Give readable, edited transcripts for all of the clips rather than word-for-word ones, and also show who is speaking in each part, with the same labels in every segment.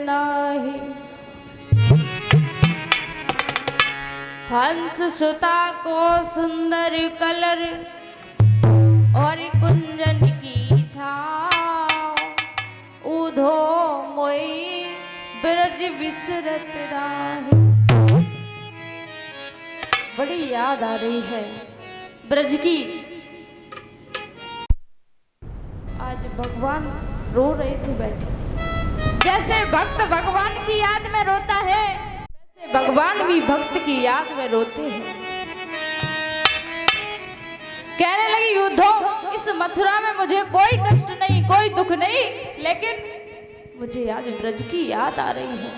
Speaker 1: नाही हंस सुता को सुंदर कलर और कुंजन की छाव उधो मोई ब्रज विसरत राही। बड़ी याद आ रही है ब्रज की। आज भगवान रो रहे थे बैठे। जैसे भक्त भगवान की याद में रोता है वैसे भगवान भी भक्त की याद में रोते हैं। कहने लगी युद्धो इस मथुरा में मुझे कोई कष्ट नहीं कोई दुख नहीं, लेकिन मुझे आज ब्रज की याद आ रही है।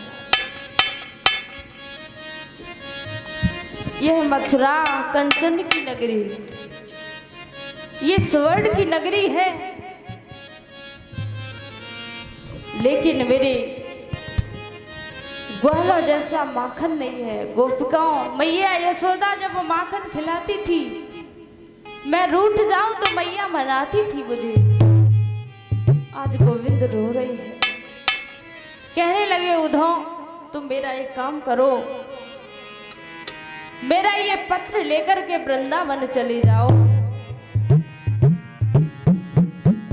Speaker 1: यह मथुरा कंचन की नगरी, ये स्वर्ण की नगरी है, लेकिन मेरे ग्वालों जैसा माखन नहीं है। गोपिकाओं मैया यशोदा जब माखन खिलाती थी मैं रूठ जाऊं तो मैया मनाती थी मुझे। आज गोविंद रो रही है। कहने लगे उद्धव तुम मेरा एक काम करो, मेरा ये पत्र लेकर के वृंदावन चले जाओ।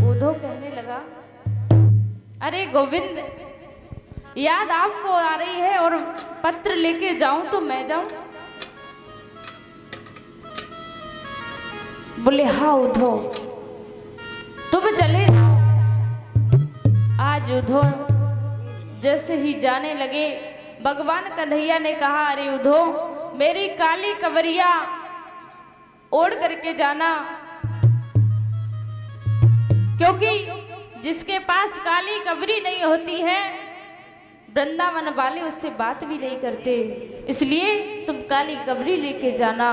Speaker 1: उद्धव कहने लगा अरे गोविंद याद आपको आ रही है और पत्र लेके जाऊं तो मैं जाऊं? बोले हाँ उद्धव तुम चले जाओ। आज उद्धव जैसे ही जाने लगे भगवान कन्हैया ने कहा अरे उद्धव मेरी काली कवरिया ओढ़ करके जाना, क्योंकि जिसके पास काली कवरी नहीं होती है वृंदावन वाले उससे बात भी नहीं करते, इसलिए तुम काली कवरी लेके जाना।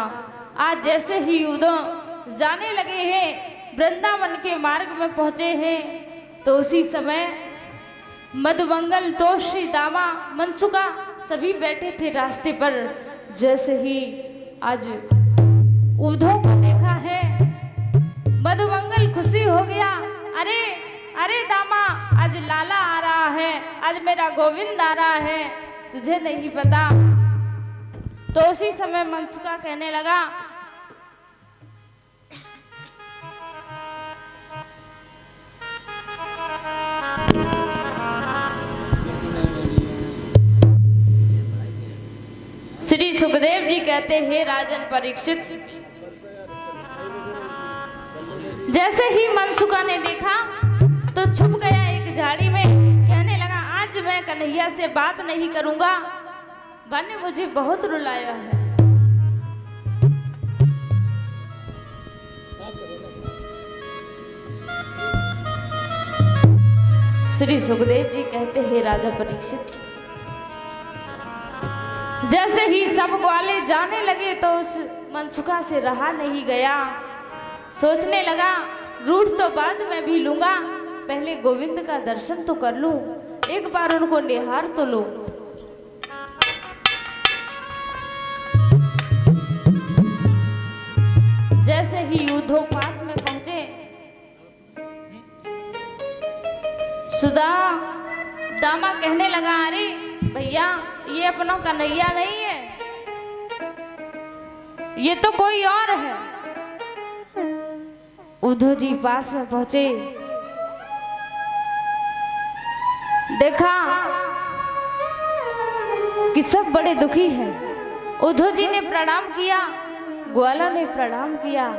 Speaker 1: आज जैसे ही उद्धव जाने लगे हैं वृंदावन के मार्ग में पहुंचे हैं तो उसी समय मधुमंगल तोषी दामा मनसुका सभी बैठे थे रास्ते पर। जैसे ही आज उद्धव को देखा है मधुमंगल खुशी हो गया। अरे अरे दामा आज लाला आ रहा है, आज मेरा गोविंद आ रहा है, तुझे नहीं पता? तो उसी समय मनसुका कहने लगा श्री सुखदेव जी कहते हैं राजन परीक्षित जैसे ही मनसुका ने देखा तो छुप गया एक झाड़ी में। कहने लगा आज मैं कन्हैया से बात नहीं करूंगा, वन ने मुझे बहुत रुलाया है। श्री सुखदेव जी कहते हैं राजा परीक्षित जैसे ही सब ग्वाले जाने लगे तो उस मनसुका से रहा नहीं गया। सोचने लगा रूठ तो बाद में भी लूंगा, पहले गोविंद का दर्शन तो कर लूं, एक बार उनको निहार तो लो। जैसे ही उद्धव पास में पहुंचे सुधा दामा कहने लगा अरे भैया ये अपनों कन्हैया नहीं है, ये तो कोई और है। उद्धव जी पास में पहुंचे, देखा कि सब बड़े दुखी हैं। उद्धव जी ने प्रणाम किया, ग्वाला ने प्रणाम किया।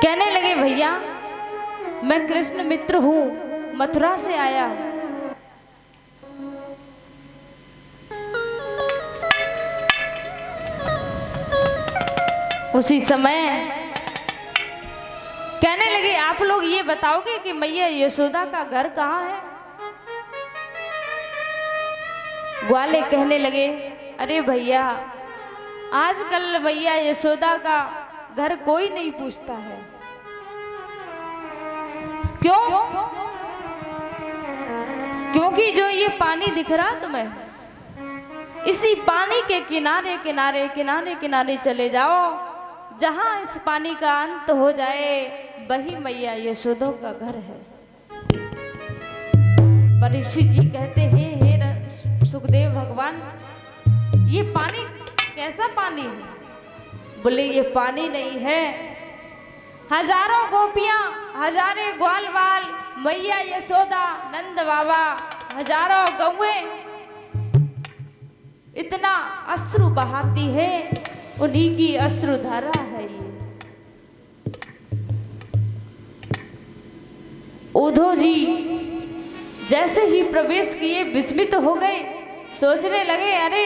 Speaker 1: कहने लगे भैया मैं कृष्ण मित्र हूं, मथुरा से आया। उसी समय कहने लगे आप लोग ये बताओगे कि मैया यशोदा का घर कहाँ है? ग्वाले कहने लगे अरे भैया आजकल मैया यशोदा का घर कोई नहीं पूछता है। क्यों? क्योंकि जो ये पानी दिख रहा तुम्हें, इसी पानी के किनारे किनारे किनारे किनारे चले जाओ, जहां इस पानी का अंत हो जाए वही मैया यशोदा का घर है। परीक्षित जी कहते हैं, हे सुखदेव भगवान, ये पानी कैसा पानी है? बोले ये पानी नहीं है, हजारों गोपियां, हजारे ग्वाल वाल, मैया यशोदा, नंद बाबा, हजारों गौएं इतना अश्रु बहाती है, उन्हीं की अश्रु धारा है ये। उद्धव जी जैसे ही प्रवेश किए विस्मित हो गए, सोचने लगे अरे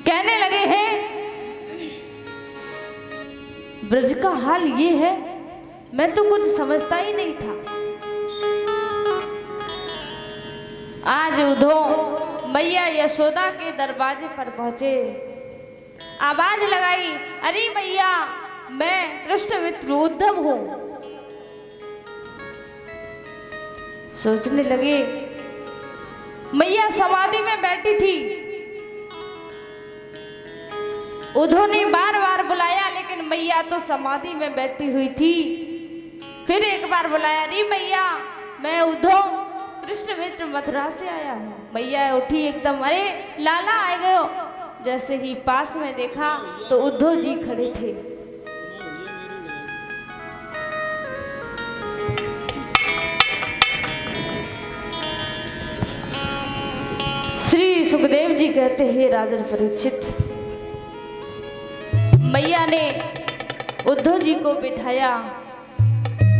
Speaker 1: कहने लगे हैं ब्रज का हाल ये है, मैं तो कुछ समझता ही नहीं था। आज उद्धव मैया यशोदा के दरवाजे पर पहुंचे, आवाज लगाई, अरे मैया मैं कृष्ण मित्र उद्धव हूं। सोचने लगे मैया समाधि में बैठी थी, उद्धव ने बार बार बुलाया लेकिन मैया तो समाधि में बैठी हुई थी। फिर एक बार बुलाया, अरे मैया मैं उद्धव कृष्ण मित्र मथुरा से आया हूँ। मैया उठी एकदम, अरे लाला आ गए हो। जैसे ही पास में देखा तो उद्धव जी खड़े थे। श्री सुखदेव जी कहते हैं, राजन परीक्षित, मैया ने उद्धव जी को बिठाया,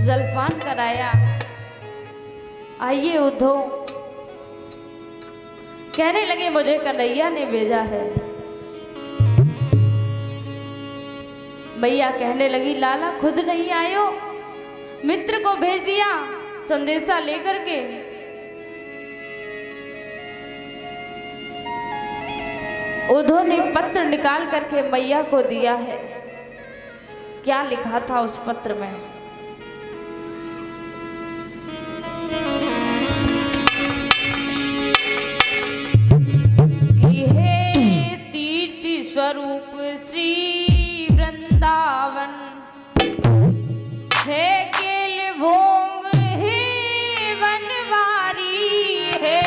Speaker 1: जलपान कराया। आइए उद्धव, कहने लगे मुझे कन्हैया ने भेजा है। मैया कहने लगी, लाला खुद नहीं आयो, मित्र को भेज दिया संदेशा लेकर के। उद्धव ने पत्र निकाल करके मैया को दिया है। क्या लिखा था उस पत्र में? कि हे तीर्थ स्वरूप श्री वृंदावन, हे केल भूम, हे वनवारी, है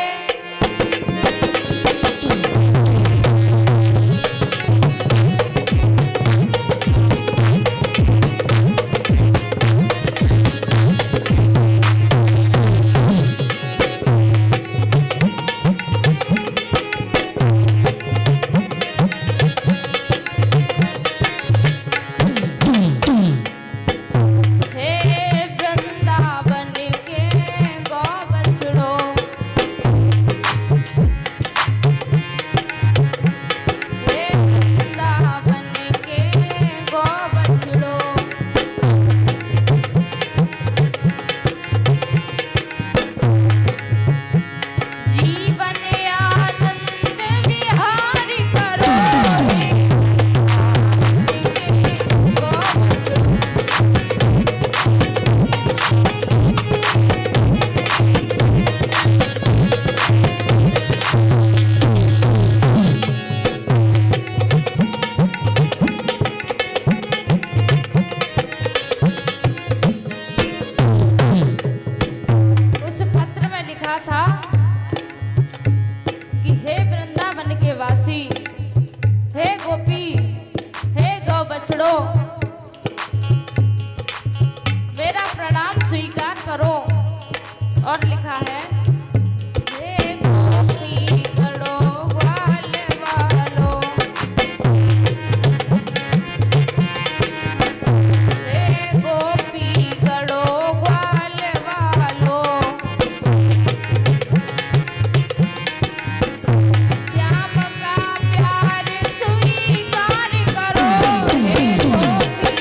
Speaker 1: मेरा प्रणाम स्वीकार करो। और लिखा है, हे गोपी गणो ग्वाल वालो, हे गोपी गणो ग्वाल वालो, श्याम का प्यार स्वीकार करो। हे गोपी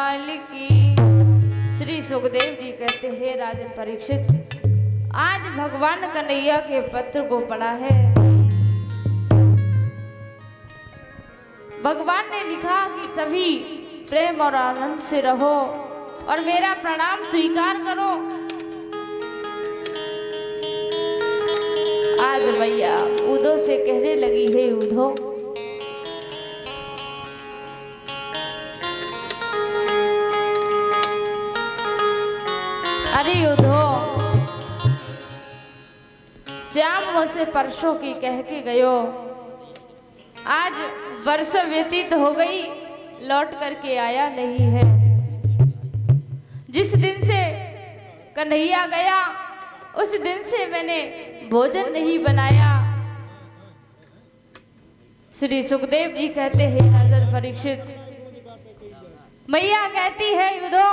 Speaker 1: लाल की। श्री सुखदेव जी कहते हैं राजन परीक्षित, आज भगवान कन्हैया के पत्र को पढ़ा है। भगवान ने लिखा कि सभी प्रेम और आनंद से रहो और मेरा प्रणाम स्वीकार करो। आज भैया उदो से कहने लगी है, उदो अरे उदो, श्याम मुझसे परसों की कह के गयो, आज वर्ष व्यतीत हो गई, लौट करके आया नहीं है। जिस दिन से कन्हैया गया उस दिन से मैंने भोजन नहीं बनाया। श्री सुखदेव जी कहते हैं राजन परीक्षित, मैया कहती है युद्धो